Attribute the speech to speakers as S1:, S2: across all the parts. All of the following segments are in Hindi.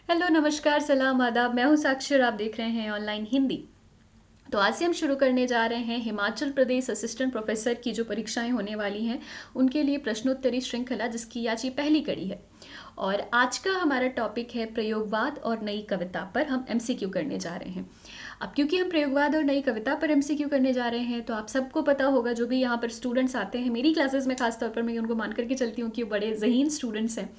S1: हेलो, नमस्कार, सलाम, आदाब। मैं हूँ साक्षी और आप देख रहे हैं ऑनलाइन हिंदी। तो आज से हम शुरू करने जा रहे हैं हिमाचल प्रदेश असिस्टेंट प्रोफेसर की जो परीक्षाएं होने वाली हैं उनके लिए प्रश्नोत्तरी श्रृंखला, जिसकी आज ये पहली कड़ी है। और आज का हमारा टॉपिक है प्रयोगवाद और नई कविता पर हम एमसीक्यू करने जा रहे हैं। अब क्योंकि हम प्रयोगवाद और नई कविता पर एमसीक्यू करने जा रहे हैं तो आप सबको पता होगा, जो भी यहाँ पर स्टूडेंट्स आते हैं मेरी क्लासेस में, खासतौर पर मैं उनको मान करके चलती हूँ कि वो बड़े ज़हीन स्टूडेंट्स हैं।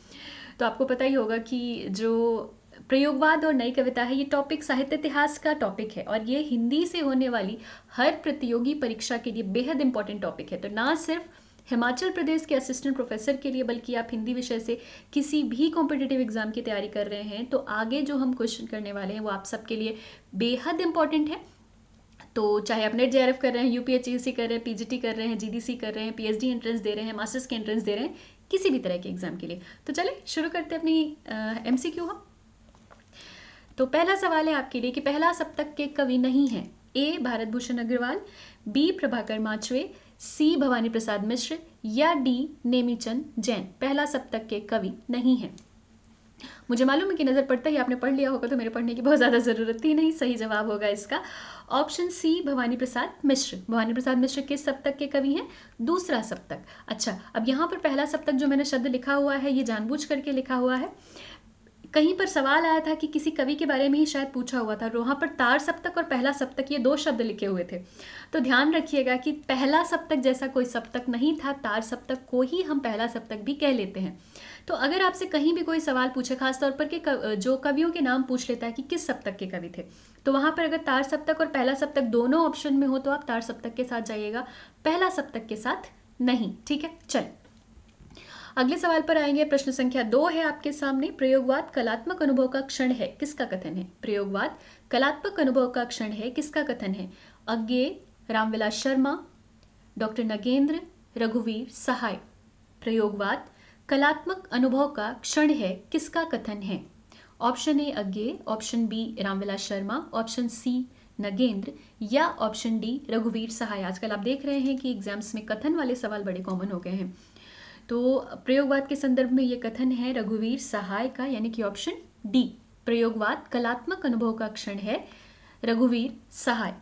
S1: तो आपको पता ही होगा कि जो प्रयोगवाद और नई कविता है, ये टॉपिक साहित्य इतिहास का टॉपिक है और ये हिंदी से होने वाली हर प्रतियोगी परीक्षा के लिए बेहद इंपॉर्टेंट टॉपिक है। तो ना सिर्फ हिमाचल प्रदेश के असिस्टेंट प्रोफेसर के लिए, बल्कि आप हिंदी विषय से किसी भी कॉम्पिटिटिव एग्जाम की तैयारी कर रहे हैं तो आगे जो हम क्वेश्चन करने वाले हैं वो आप सबके लिए बेहद इंपॉर्टेंट है। तो चाहे आप नेट जेआरएफ कर रहे हैं, यूपीएचईसी कर रहे हैं, पीजीटी कर रहे हैं, जीडीसी कर रहे हैं, पीएचडी एंट्रेंस दे रहे हैं, मास्टर्स के एंट्रेंस दे रहे हैं, किसी भी तरह के एग्जाम के लिए, तो चलिए शुरू करते हैं अपनी एमसीक्यू हम। तो पहला सवाल है आपके लिए कि पहला सप्तक के कवि नहीं है। ए भारत भूषण अग्रवाल, बी प्रभाकर माचवे, सी भवानी प्रसाद मिश्र या डी नेमीचंद जैन। पहला सप्तक के कवि नहीं है। मुझे मालूम है कि नज़र पड़ता ही आपने पढ़ लिया होगा, तो मेरे पढ़ने की बहुत ज़्यादा ज़रूरत ही नहीं। सही जवाब होगा इसका ऑप्शन सी, भवानी प्रसाद मिश्र। भवानी प्रसाद मिश्र किस सप्तक के कवि हैं? दूसरा सप्तक। अच्छा, अब यहाँ पर पहला सप्तक जो मैंने शब्द लिखा हुआ है ये जानबूझ करके लिखा हुआ है। कहीं पर सवाल आया था कि किसी कवि के बारे में ही शायद पूछा हुआ था, वहाँ पर तार सप्तक और पहला सप्तक ये दो शब्द लिखे हुए थे। तो ध्यान रखिएगा कि पहला सप्तक जैसा कोई सप्तक नहीं था, तार सप्तक को ही हम पहला सप्तक भी कह लेते हैं। तो अगर आपसे कहीं भी कोई सवाल पूछे, खासतौर पर कि जो कवियों के नाम पूछ लेता है कि किस सप्तक के कवि थे, तो वहाँ पर अगर तार सप्तक और पहला सप्तक दोनों ऑप्शन में हो तो आप तार सप्तक के साथ जाइएगा, पहला सप्तक के साथ नहीं। ठीक है, चल अगले सवाल पर आएंगे। प्रश्न संख्या 2 है आपके सामने। प्रयोगवाद कलात्मक अनुभव का क्षण है, किसका कथन है? प्रयोगवाद कलात्मक अनुभव का क्षण है, किसका कथन है? अज्ञेय, रामविलास शर्मा, डॉक्टर नगेंद्र, रघुवीर सहाय। प्रयोगवाद कलात्मक अनुभव का क्षण है, किसका कथन है? Option A Agyeya, option B Ramvilas Sharma, option C Nagendra या ऑप्शन डी रघुवीर सहाय। आजकल आप देख रहे हैं कि एग्जाम्स में कथन वाले सवाल बड़े कॉमन हो गए हैं। तो प्रयोगवाद के संदर्भ में ये कथन है रघुवीर सहाय का, यानी कि ऑप्शन डी। प्रयोगवाद कलात्मक अनुभव का क्षण है, रघुवीर सहाय।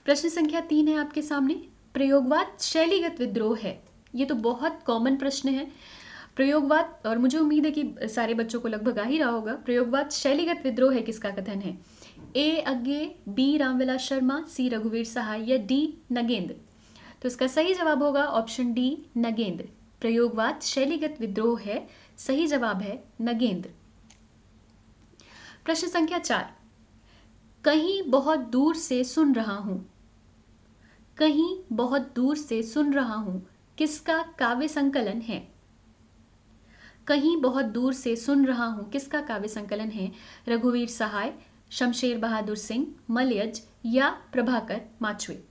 S1: प्रश्न संख्या 3 है आपके सामने। प्रयोगवाद शैलीगत विद्रोह है, ये तो बहुत कॉमन प्रश्न है। प्रयोगवाद, और मुझे उम्मीद है कि सारे बच्चों को लगभग आ ही रहा होगा, प्रयोगवाद शैलीगत विद्रोह है, किसका कथन है? ए अज्ञेय, बी रामविलास शर्मा, सी रघुवीर सहाय या डी नगेंद्र। तो इसका सही जवाब होगा ऑप्शन डी नगेंद्र। प्रयोगवाद शैलीगत विद्रोह है, सही जवाब है नगेंद्र। प्रश्न संख्या 4, कहीं बहुत दूर से सुन रहा हूं। कहीं बहुत दूर से सुन रहा हूं, किसका काव्य संकलन है? कहीं बहुत दूर से सुन रहा हूं, किसका काव्य संकलन है? रघुवीर सहाय, शमशेर बहादुर सिंह, मलयज या प्रभाकर माचवे।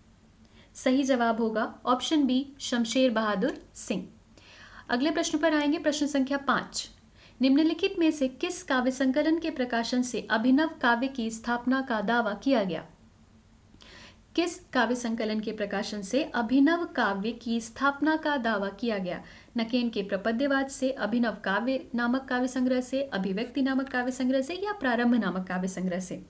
S1: सही जवाब होगा ऑप्शन बी शमशेर बहादुर सिंह। अगले प्रश्न पर आएंगे। प्रश्न संख्या 5, निम्नलिखित में से किस काव्य संकलन के प्रकाशन से अभिनव काव्य की स्थापना का दावा किया गया? किस काव्य संकलन के प्रकाशन से अभिनव काव्य की स्थापना का दावा किया गया? नकेन के प्रपद्यवाद से, अभिनव काव्य नामक काव्य संग्रह से, अभिव्यक्ति नामक काव्य संग्रह से या प्रारंभ नामक काव्य संग्रह से?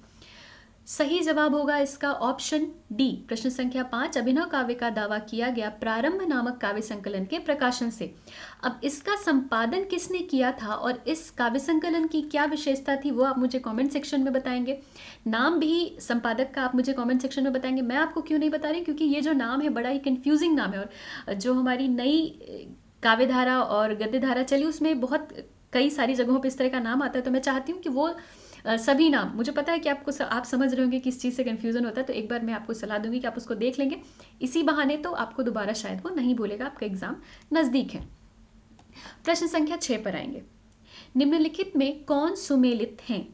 S1: सही जवाब होगा इसका ऑप्शन डी। प्रश्न संख्या 5, अभिनव काव्य का दावा किया गया प्रारंभ नामक काव्य संकलन के प्रकाशन से। अब इसका संपादन किसने किया था और इस काव्य संकलन की क्या विशेषता थी वो आप मुझे कमेंट सेक्शन में बताएंगे। नाम भी संपादक का आप मुझे कमेंट सेक्शन में बताएंगे। मैं आपको क्यों नहीं बता रही, क्योंकि ये जो नाम है बड़ा ही कंफ्यूजिंग नाम है, और जो हमारी नई काव्यधारा और गद्यधारा चली उसमें बहुत कई सारी जगहों पर इस तरह का नाम आता है। तो मैं चाहती हूँ कि वो सभी नाम, मुझे पता है कि आप समझ रहे होंगे किस चीज़ से कन्फ्यूज़न होता है, तो एक बार मैं आपको सलाह दूंगी कि आप उसको देख लेंगे, इसी बहाने तो आपको दोबारा शायद वो नहीं भूलेगा, आपका एग्जाम नज़दीक है। प्रश्न संख्या 6 पर आएंगे। निम्नलिखित में कौन सुमेलित हैं?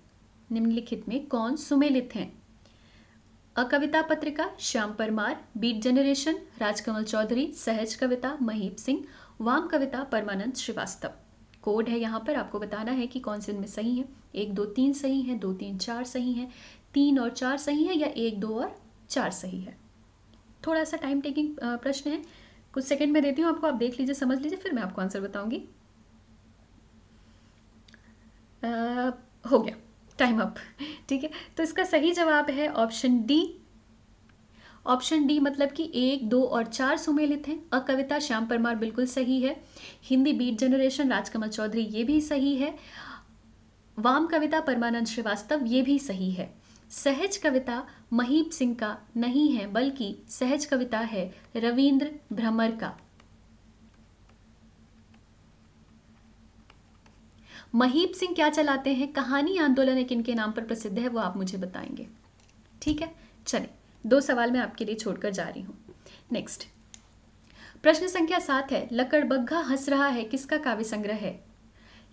S1: निम्नलिखित में कौन सुमेलित हैं? अकविता पत्रिका श्याम परमार, बीट जनरेशन राजकमल चौधरी, सहज कविता महीप सिंह, वाम कविता परमानंद श्रीवास्तव। कोड है यहाँ पर, आपको बताना है कि कौन से इनमें सही है। 1 2 3 सही है, 2 3 4 सही है, 3 और 4 सही है, या 1 2 और 4 सही है। थोड़ा सा टाइम टेकिंग प्रश्न है, कुछ सेकंड में देती हूँ आपको, आप देख लीजिए, समझ लीजिए, फिर मैं आपको आंसर बताऊंगी। हो गया, टाइम अप। ठीक है, तो इसका सही जवाब है ऑप्शन डी। ऑप्शन डी मतलब कि 1, 2 और 4 सुमेलित हैं। अ कविता श्याम परमार बिल्कुल सही है। हिंदी बीट जनरेशन राजकमल चौधरी ये भी सही है। वाम कविता परमानंद श्रीवास्तव ये भी सही है। सहज कविता महीप सिंह का नहीं है, बल्कि सहज कविता है रविंद्र भ्रमर का। महीप सिंह क्या चलाते हैं? कहानी आंदोलन एक इनके नाम पर प्रसिद्ध है, वो आप मुझे बताएंगे। ठीक है, चलिए 2 सवाल मैं आपके लिए छोड़कर जा रही हूं। नेक्स्ट प्रश्न संख्या 7 है, लकड़बग्घा हंस रहा है किसका काव्य संग्रह है?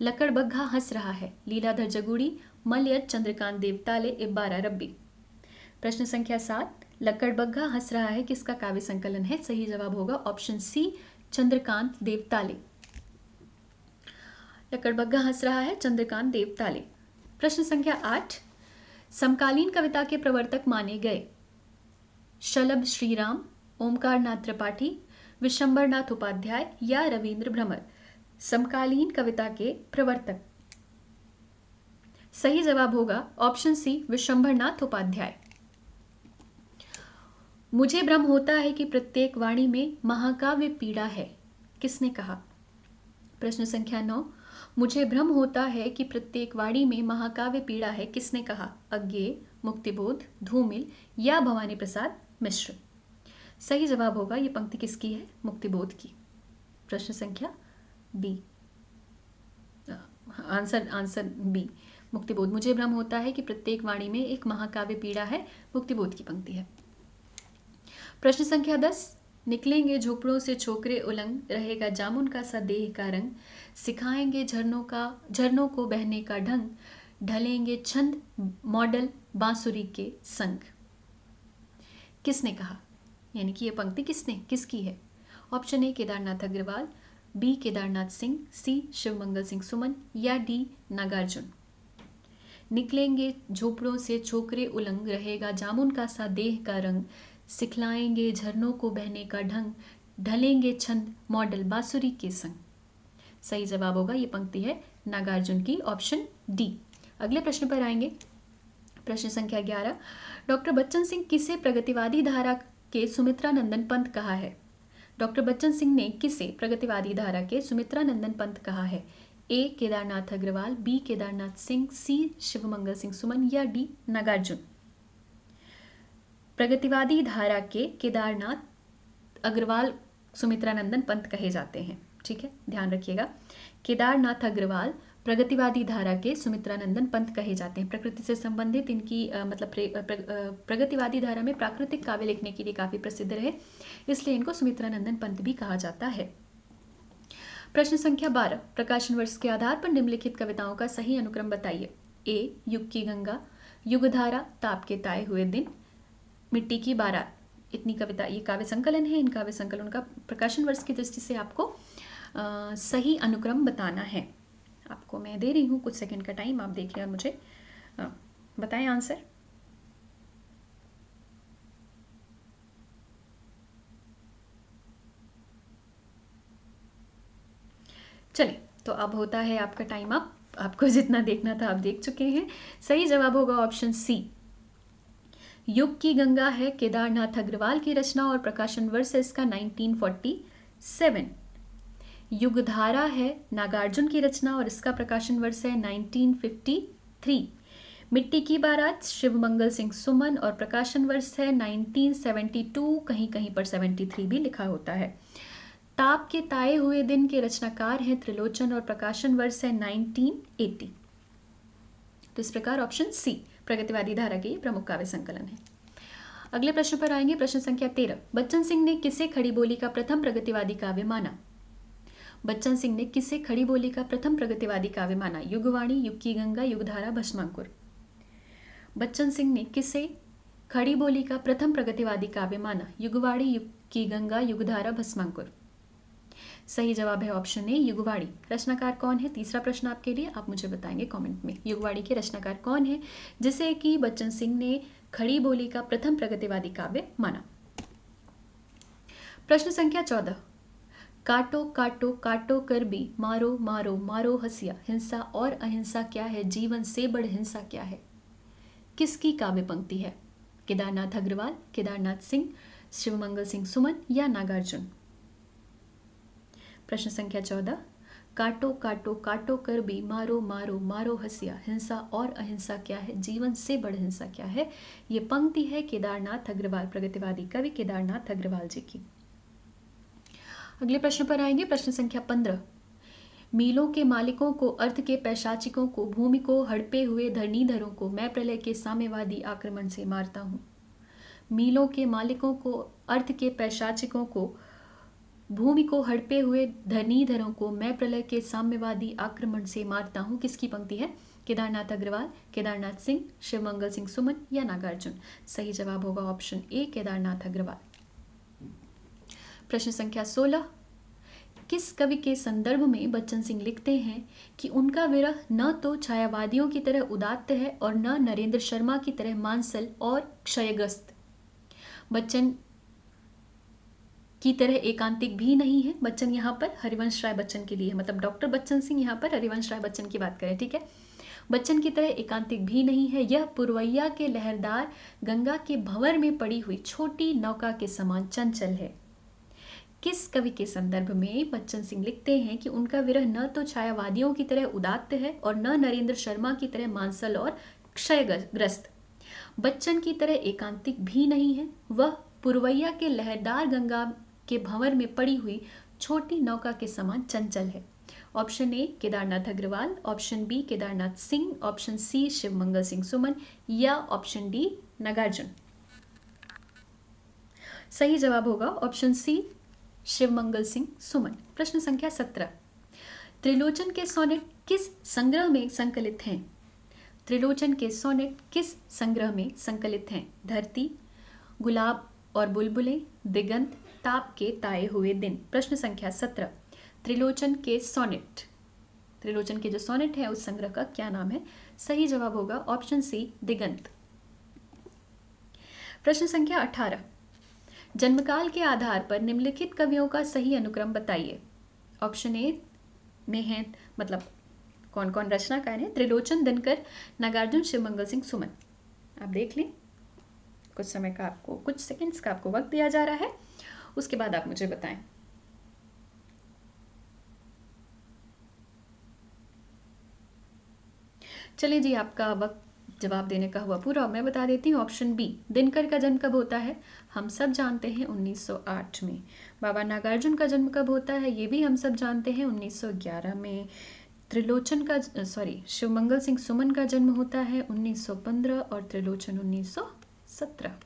S1: लकड़बग्घा हंस रहा है लीलाधर जगूड़ी, मलयज चंद्रकांत देवताले, इब्बारा रब्बी। प्रश्न संख्या 7, लकड़बग्घा हंस रहा है किसका काव्य संकलन है? सही जवाब होगा ऑप्शन सी, चंद्रकांत देवताले। लकड़बग्घा हंस रहा है चंद्रकांत देवताले। प्रश्न संख्या 8, समकालीन कविता के प्रवर्तक माने गए शलभ श्रीराम, ओमकार नाथ त्रिपाठी, विशंबर नाथ उपाध्याय या रविंद्र भ्रमर। समकालीन कविता के प्रवर्तक, सही जवाब होगा ऑप्शन सी, विशंबर नाथ उपाध्याय। मुझे भ्रम होता है कि प्रत्येक वाणी में महाकाव्य पीड़ा है, किसने कहा? प्रश्न संख्या 9, मुझे भ्रम होता है कि प्रत्येक वाणी में महाकाव्य पीड़ा है, किसने कहा? अज्ञेय, मुक्तिबोध, धूमिल या भवानी प्रसाद मिश्र। सही जवाब होगा, ये पंक्ति किसकी है? मुक्तिबोध की। प्रश्न संख्या बी, आंसर बी, मुक्तिबोध। मुझे भ्रम होता है कि प्रत्येक वाणी में एक महाकाव्य पीड़ा है, मुक्तिबोध की पंक्ति है। प्रश्न संख्या 10, निकलेंगे झोपड़ों से छोकरे उलंग, रहेगा जामुन का सा देह का रंग, सिखाएंगे झरनों को बहने का ढंग, ढलेंगे छंद मॉडल बांसुरी के संग। किसने कहा? यानी कि ये पंक्ति किसकी है? Option A Kedarnath Agarwal, B Kedarnath Singh, C Shivmangal Singh Suman या डी नागार्जुन। निकलेंगे झोपड़ों से छोकरे उलंग, रहेगा जामुन का सा देह का रंग, सिखलाएंगे झरनों को बहने का ढंग, ढलेंगे छंद मॉडल बांसुरी के संग। सही जवाब होगा, ये पंक्ति है नागार्जुन की, ऑप्शन डी। अगले प्रश्न पर आएंगे। प्रश्न संख्या 11, डॉक्टर बच्चन सिंह किसे प्रगतिवादी धारा के सुमित्रानंदन पंत कहा है? डॉक्टर बच्चन सिंह ने किसे प्रगतिवादी धारा के सुमित्रानंदन पंत कहा है? ए केदारनाथ अग्रवाल, बी केदारनाथ सिंह, सी शिवमंगल सिंह सुमन या डी नागार्जुन। प्रगतिवादी धारा के केदारनाथ अग्रवाल सुमित्रानंदन पंत कहे जाते हैं। ठीक है, ध्यान रखिएगा, केदारनाथ अग्रवाल प्रगतिवादी धारा के सुमित्रानंदन पंत कहे जाते हैं। प्रकृति से संबंधित इनकी प्रगतिवादी धारा में प्राकृतिक काव्य लिखने के लिए काफी प्रसिद्ध रहे, इसलिए इनको सुमित्रानंदन पंत भी कहा जाता है। प्रश्न संख्या 12, प्रकाशन वर्ष के आधार पर निम्नलिखित कविताओं का सही अनुक्रम बताइए। ए युग की गंगा, युगधारा, ताप के ताए हुए दिन, मिट्टी की बारात। इतनी कविता, ये काव्य संकलन है। इन काव्य संकलन का प्रकाशन वर्ष की दृष्टि से आपको सही अनुक्रम बताना है। आपको मैं दे रही हूँ कुछ सेकंड का टाइम, आप देख लें और मुझे बताएं आंसर। चलिए, तो अब होता है आपका टाइम अप। आपको जितना देखना था आप देख चुके हैं। सही जवाब होगा ऑप्शन सी, युग की गंगा है केदारनाथ अग्रवाल की रचना और प्रकाशन वर्ष है इसका 1947। युगधारा है नागार्जुन की रचना और इसका प्रकाशन वर्ष है 1953। मिट्टी की बारात शिवमंगल सिंह सुमन और प्रकाशन वर्ष है 1972, कहीं कहीं पर 73 भी लिखा होता है। ताप के ताए हुए दिन के रचनाकार हैं त्रिलोचन और प्रकाशन वर्ष है 1980। तो इस प्रकार ऑप्शन सी प्रगतिवादी धारा के प्रमुख काव्य संकलन है। अगले प्रश्न पर आएंगे। प्रश्न संख्या 13, बच्चन सिंह ने किसे खड़ी बोली का प्रथम प्रगतिवादी काव्य माना? बच्चन सिंह ने किसे खड़ी बोली का प्रथम प्रगतिवादी काव्य माना? युगवाणी, युग की गंगा, युगधारा, भस्मांकुर। बच्चन सिंह ने किसे खड़ी बोली का प्रथम प्रगतिवादी काव्य माना? युगवाणी, युग की गंगा, युगधारा, भस्मांकुर। सही जवाब है ऑप्शन ए, युगवाणी। रचनाकार कौन है? तीसरा प्रश्न आपके लिए, आप मुझे बताएंगे कमेंट में, युगवाणी के रचनाकार कौन है जिसे कि बच्चन सिंह ने खड़ी बोली का प्रथम प्रगतिवादी काव्य माना। प्रश्न संख्या 14, काटो काटो काटो कर भी मारो मारो मारो हसिया, हिंसा और अहिंसा क्या है, जीवन से बड़ हिंसा क्या है, किसकी काव्य पंक्ति है? केदारनाथ अग्रवाल, केदारनाथ सिंह, शिवमंगल सिंह सुमन या नागार्जुन? प्रश्न संख्या 14, काटो काटो काटो कर भी मारो मारो मारो हसिया, हिंसा और अहिंसा क्या है, जीवन से बड़ हिंसा क्या है? ये पंक्ति है केदारनाथ अग्रवाल, प्रगतिवादी कवि केदारनाथ अग्रवाल जी की। अगले प्रश्न पर आएंगे। प्रश्न संख्या 15, मीलों के मालिकों को, अर्थ के पैशाचिकों को, भूमि को हड़पे हुए धरणीधरों को मैं प्रलय के साम्यवादी आक्रमण से मारता हूँ। मीलों के मालिकों को, अर्थ के पैशाचिकों को, भूमि को हड़पे हुए धरणीधरों को मैं प्रलय के साम्यवादी आक्रमण से मारता हूँ, किसकी पंक्ति है? केदारनाथ अग्रवाल, केदारनाथ सिंह, शिवमंगल सिंह सुमन या नागार्जुन? सही जवाब होगा ऑप्शन ए, केदारनाथ अग्रवाल। प्रश्न संख्या 16, किस कवि के संदर्भ में बच्चन सिंह लिखते हैं कि उनका विरह न तो छायावादियों की तरह उदात्त है और न नरेंद्र शर्मा की तरह मांसल और क्षयग्रस्त। बच्चन की तरह एकांतिक भी नहीं है। बच्चन यहाँ पर हरिवंश राय बच्चन के लिए, मतलब डॉक्टर बच्चन सिंह यहाँ पर हरिवंश राय बच्चन की बात करें, ठीक है। बच्चन की तरह एकांतिक भी नहीं है, यह पुरवैया के लहरदार गंगा के भंवर में पड़ी हुई छोटी नौका के समान चंचल है। किस कवि के संदर्भ में बच्चन सिंह लिखते हैं कि उनका विरह न तो छायावादियों की तरह उदात्त है और न नरेंद्र शर्मा की तरह मांसल और क्षयग्रस्त। बच्चन की तरह एकांतिक भी नहीं है, वह पुरवैया के लहरदार गंगा के भंवर में पड़ी हुई छोटी नौका के समान चंचल है। Option A Kedarnath Agarwal, option B Kedarnath Singh, option C Shivmangal Singh Suman या ऑप्शन डी नागार्जुन? सही जवाब होगा ऑप्शन सी शिवमंगल सिंह सुमन। प्रश्न संख्या 17, त्रिलोचन के सोनेट किस संग्रह में संकलित हैं? त्रिलोचन के सोनेट किस संग्रह में संकलित हैं? धरती, गुलाब और बुलबुलें, दिगंत, ताप के ताए हुए दिन। प्रश्न संख्या 17, त्रिलोचन के सोनेट, त्रिलोचन के जो सोनेट है उस संग्रह का क्या नाम है? सही जवाब होगा ऑप्शन सी दिगंत। प्रश्न संख्या 18, जन्मकाल के आधार पर निम्नलिखित कवियों का सही अनुक्रम बताइए। ऑप्शन ए में है, मतलब कौन कौन रचनाकार हैं? त्रिलोचन, दिनकर, नागार्जुन, शिवमंगल सिंह सुमन। आप देख लें, कुछ समय का आपको, कुछ सेकंड्स का आपको वक्त दिया जा रहा है, उसके बाद आप मुझे बताएं। चलिए जी, आपका वक्त जवाब देने का हुआ पूरा। मैं बता देती हूँ ऑप्शन बी, दिनकर का जन्म कब होता है? हम सब जानते हैं 1908 में। बाबा नागार्जुन का जन्म कब होता है? ये भी हम सब जानते हैं 1911 में। त्रिलोचन का, शिवमंगल सिंह सुमन का जन्म होता है 1915 और त्रिलोचन 1917।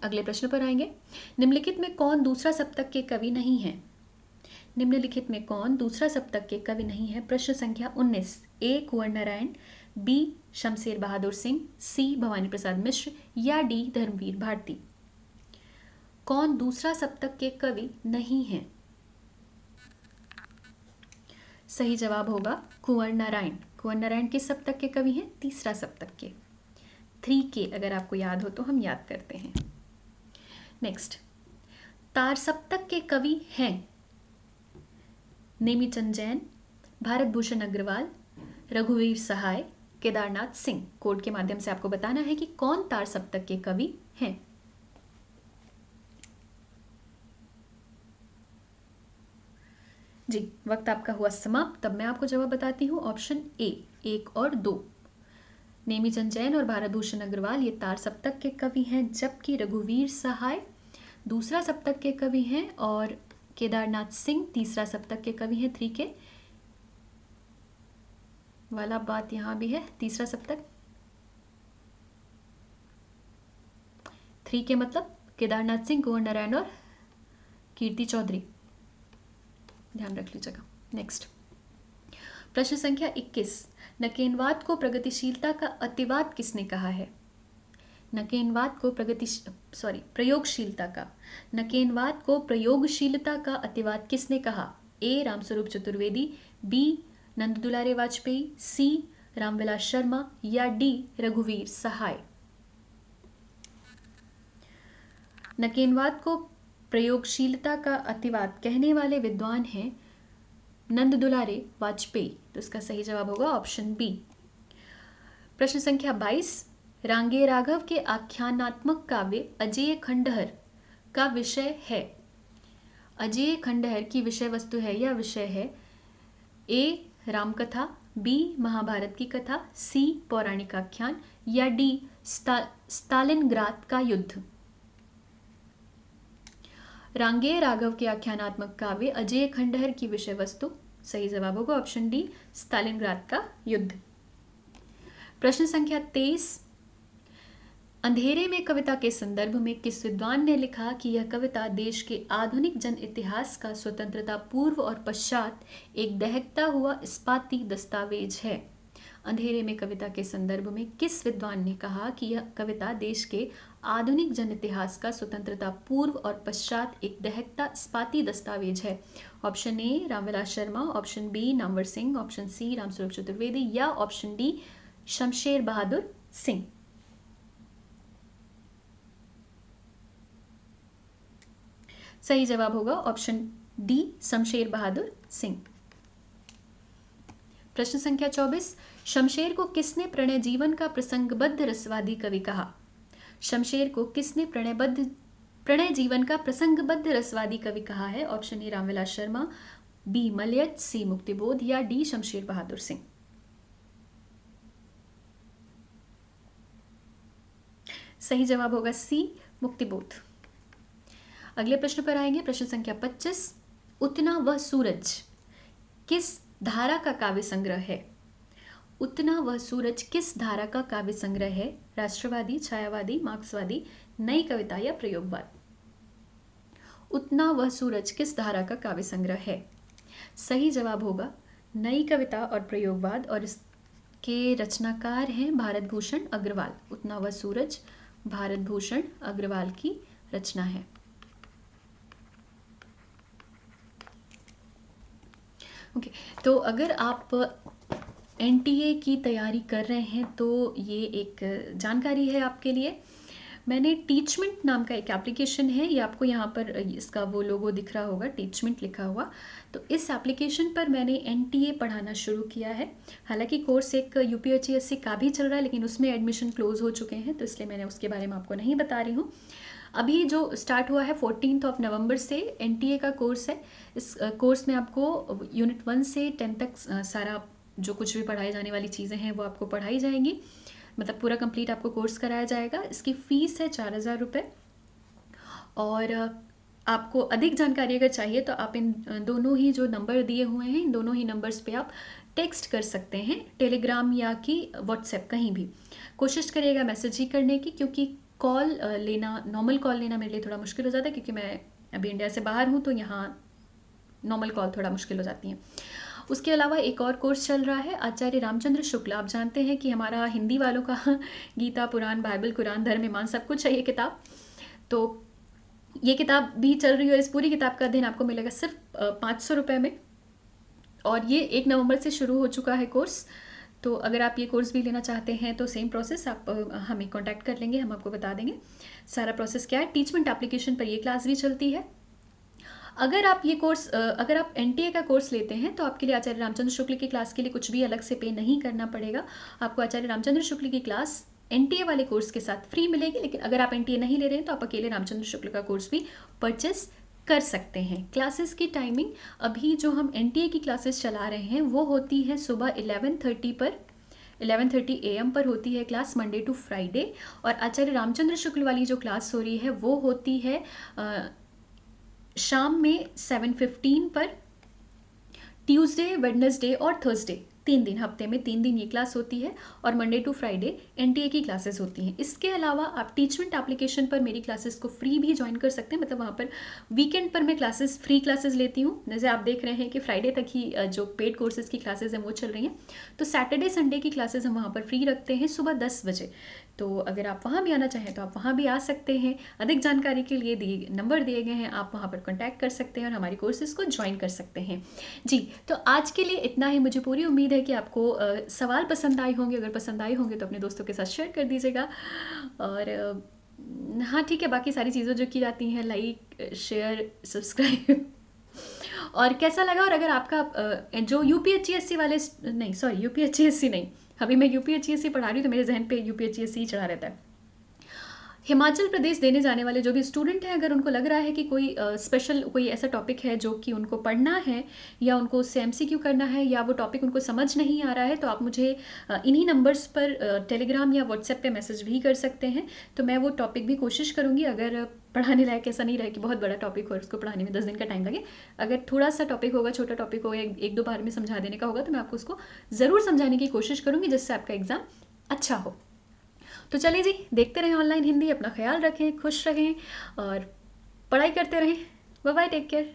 S1: अगले प्रश्न पर आएंगे। निम्नलिखित में कौन दूसरा सप्तक के कवि नहीं है? निम्नलिखित में कौन दूसरा सप्तक के कवि नहीं है? प्रश्न संख्या 19, ए कुंवर नारायण, बी शमशेर बहादुर सिंह, सी भवानी प्रसाद मिश्र या डी धर्मवीर भारती? कौन दूसरा सप्तक के कवि नहीं है? सही जवाब होगा कुंवर नारायण। कुंवर नारायण किस सप्तक के कवि हैं? तीसरा सप्तक के, 3K अगर आपको याद हो तो हम याद करते हैं। नेक्स्ट, तार सप्तक के कवि हैं नेमीचंद जैन, भारत भूषण अग्रवाल, रघुवीर सहाय, केदारनाथ सिंह। कोड के माध्यम से आपको बताना है कि कौन तार सप्तक के कवि हैं। जी, वक्त आपका हुआ समाप्त। तब मैं आपको जवाब बताती हूँ ऑप्शन ए, 1 और 2। नेमीचंद जैन और भारत भूषण अग्रवाल ये तार सप्तक के कवि हैं, जबकि रघुवीर सहाय दूसरा सप्तक के कवि हैं और केदारनाथ सिंह तीसरा सप्तक के कवि हैं। 3K वाला बात यहाँ भी है, तीसरा सप्तक 3K मतलब केदारनाथ सिंह, कुंवर नारायण और कीर्ति चौधरी, ध्यान रख लीजिएगा। नेक्स्ट, प्रश्न संख्या 21, नकेनवाद को प्रगतिशीलता का अतिवाद किसने कहा है? नकेनवाद को प्रयोगशीलता का, नकेनवाद को प्रयोगशीलता का अतिवाद किसने कहा? ए रामस्वरूप चतुर्वेदी, बी नंद दुलारे वाजपेयी, सी रामविलास शर्मा या डी रघुवीर सहाय? नकेनवाद को प्रयोगशीलता का अतिवाद कहने वाले विद्वान हैं नंद दुलारे वाजपेयी। तो इसका सही जवाब होगा ऑप्शन बी। प्रश्न संख्या 22, रांगे राघव के आख्यानात्मक काव्य अजेय खंडहर का विषय है। अजेय खंडहर की विषय वस्तु है या विषय है ए रामकथा, बी महाभारत की कथा, सी पौराणिक आख्यान या डी स्टालिनग्राद का युद्ध। रांगे राघव के आख्यानात्मक काव्य अजेय खंडहर की विषय वस्तु, सही जवाब होगा ऑप्शन डी स्टालिनग्राद का युद्ध। प्रश्न संख्या 23, अंधेरे में कविता के संदर्भ में किस विद्वान ने लिखा कि यह कविता देश के आधुनिक जन इतिहास का स्वतंत्रता पूर्व और पश्चात एक दहकता हुआ इस्पाती दस्तावेज है। अंधेरे में कविता के संदर्भ में किस विद्वान ने कहा कि यह कविता देश के आधुनिक जन इतिहास का स्वतंत्रता पूर्व और पश्चात एक दहकता इस्पाती दस्तावेज है। Option A Ramvilas Sharma, option B Namvar Singh, option C Ramswaroop Chaturvedi या ऑप्शन डी शमशेर बहादुर सिंह। सही जवाब होगा ऑप्शन डी शमशेर बहादुर सिंह। प्रश्न संख्या 24, शमशेर को किसने प्रणय जीवन का प्रसंगबद्ध रसवादी कवि कहा। शमशेर को किसने प्रणय जीवन का प्रसंगबद्ध रसवादी कवि कहा है। Option A Ramvilas Sharma, B Malayaj, C Muktibodh या डी शमशेर बहादुर सिंह। सही जवाब होगा सी मुक्तिबोध। अगले प्रश्न पर आएंगे। प्रश्न संख्या 25, उतना वह सूरज किस धारा का काव्य संग्रह है। उतना वह सूरज किस धारा का काव्य संग्रह है। राष्ट्रवादी, छायावादी, मार्क्सवादी, नई कविता या प्रयोगवाद। उतना वह सूरज किस धारा का काव्य संग्रह है। सही जवाब होगा नई कविता और प्रयोगवाद और इसके रचनाकार हैं भारत भूषण अग्रवाल। उतना वह सूरज भारत भूषण अग्रवाल की रचना है। ओके, तो अगर आप एनटीए की तैयारी कर रहे हैं तो ये एक जानकारी है आपके लिए। मैंने टीचमेंट नाम का एक एप्लीकेशन है, ये आपको यहाँ पर इसका वो लोगो दिख रहा होगा, टीचमेंट लिखा हुआ। तो इस एप्लीकेशन पर मैंने एनटीए पढ़ाना शुरू किया है। हालांकि कोर्स एक यूपीएचसीएससी का भी चल रहा है, लेकिन उसमें एडमिशन क्लोज हो चुके हैं, तो इसलिए मैंने उसके बारे में आपको नहीं बता रही हूँ। अभी जो स्टार्ट हुआ है 14 नवंबर से एनटीए का कोर्स है। इस कोर्स में आपको यूनिट 1 से 10 तक सारा जो कुछ भी पढ़ाई जाने वाली चीज़ें हैं वो आपको पढ़ाई जाएंगी, मतलब पूरा कंप्लीट आपको कोर्स कराया जाएगा। इसकी फ़ीस है 4000 रुपये। और आपको अधिक जानकारी अगर चाहिए तो आप इन दोनों ही जो नंबर दिए हुए हैं, इन दोनों ही नंबर्स पे आप टेक्स्ट कर सकते हैं, टेलीग्राम या कि व्हाट्सएप, कहीं भी कोशिश करिएगा मैसेज ही करने की, क्योंकि कॉल लेना, नॉर्मल कॉल लेना मेरे लिए थोड़ा मुश्किल हो जाता है, क्योंकि मैं अभी इंडिया से बाहर हूँ, तो यहाँ नॉर्मल कॉल थोड़ा मुश्किल हो जाती हैं। उसके अलावा एक और कोर्स चल रहा है आचार्य रामचंद्र शुक्ल। आप जानते हैं कि हमारा हिंदी वालों का गीता, पुराण, बाइबल, कुरान, धर्म, ईमान सब कुछ है ये किताब। तो ये किताब भी चल रही है। इस पूरी किताब का अध्ययन आपको मिलेगा सिर्फ 500 रुपये में, और ये 1 नवंबर से शुरू हो चुका है कोर्स। तो अगर आप ये कोर्स भी लेना चाहते हैं तो सेम प्रोसेस, आप हमें कांटेक्ट कर लेंगे, हम आपको बता देंगे सारा प्रोसेस क्या है। टीचमेंट एप्लीकेशन पर ये क्लास भी चलती है। अगर आप ये कोर्स, अगर आप एनटीए का कोर्स लेते हैं तो आपके लिए आचार्य रामचंद्र शुक्ल की क्लास के लिए कुछ भी अलग से पे नहीं करना पड़ेगा। आपको आचार्य रामचंद्र शुक्ल की क्लास एनटीए वाले कोर्स के साथ फ्री मिलेगी। लेकिन अगर आप एनटीए नहीं ले रहे हैं तो आप अकेले रामचंद्र शुक्ल का कोर्स भी परचेस कर सकते हैं। क्लासेस की टाइमिंग, अभी जो हम एनटीए की क्लासेस चला रहे हैं वो होती है सुबह 11:30 AM पर होती है क्लास, मंडे टू फ्राइडे। और आचार्य रामचंद्र शुक्ल वाली जो क्लास हो रही है वो होती है शाम में 7:15 पर, ट्यूसडे, वेडनेसडे और थर्सडे, 3 दिन, हफ्ते में 3 दिन ये क्लास होती है। और मंडे टू फ्राइडे एनटीए की क्लासेस होती हैं। इसके अलावा आप टीचमेंट एप्लीकेशन पर मेरी क्लासेस को फ्री भी ज्वाइन कर सकते हैं, मतलब वहाँ पर वीकेंड पर मैं क्लासेस, फ्री क्लासेस लेती हूँ। जैसे आप देख रहे हैं कि फ्राइडे तक ही जो पेड कोर्सेज की क्लासेस हैं वो चल रही हैं, तो सैटरडे संडे की क्लासेस हम वहाँ पर फ्री रखते हैं सुबह 10 बजे। तो अगर आप वहाँ भी आना चाहें तो आप वहाँ भी आ सकते हैं। अधिक जानकारी के लिए नंबर दिए गए हैं, आप वहाँ पर कॉन्टैक्ट कर सकते हैं और हमारी कोर्सेज को ज्वाइन कर सकते हैं। जी, तो आज के लिए इतना ही। मुझे पूरी उम्मीद है कि आपको सवाल पसंद आए होंगे। अगर पसंद आए होंगे तो अपने दोस्तों के साथ शेयर कर दीजिएगा। और हाँ ठीक है, बाकी सारी चीज़ें जो की जाती हैं, लाइक शेयर सब्सक्राइब। और कैसा लगा, और अगर आपका जो यूपीएचसीएससी वाले, नहीं सॉरी यूपीएचसीएससी नहीं, अभी मैं यूपीएचसीएससी पढ़ा रही हूँ तो मेरे जहन पे यूपीएचसीएससी ही चढ़ा रहता है। हिमाचल प्रदेश देने जाने वाले जो भी स्टूडेंट हैं, अगर उनको लग रहा है कि कोई स्पेशल कोई ऐसा टॉपिक है जो कि उनको पढ़ना है, या उनको उससे एमसीक्यू करना है, या वो टॉपिक उनको समझ नहीं आ रहा है, तो आप मुझे इन्हीं नंबर्स पर टेलीग्राम या व्हाट्सएप पे मैसेज भी कर सकते हैं। तो मैं वो टॉपिक भी कोशिश करूँगी, अगर पढ़ाने लायक ऐसा नहीं रहे कि बहुत बड़ा टॉपिक हो उसको पढ़ाने में 10 दिन का टाइम लगे, अगर थोड़ा सा टॉपिक होगा, छोटा टॉपिक होगा, एक दो बार में समझा देने का होगा, तो मैं आपको उसको ज़रूर समझाने की कोशिश करूँगी जिससे आपका एग्ज़ाम अच्छा हो। तो चलिए जी, देखते रहें ऑनलाइन हिंदी, अपना ख्याल रखें, खुश रहें और पढ़ाई करते रहें। Bye bye, take care.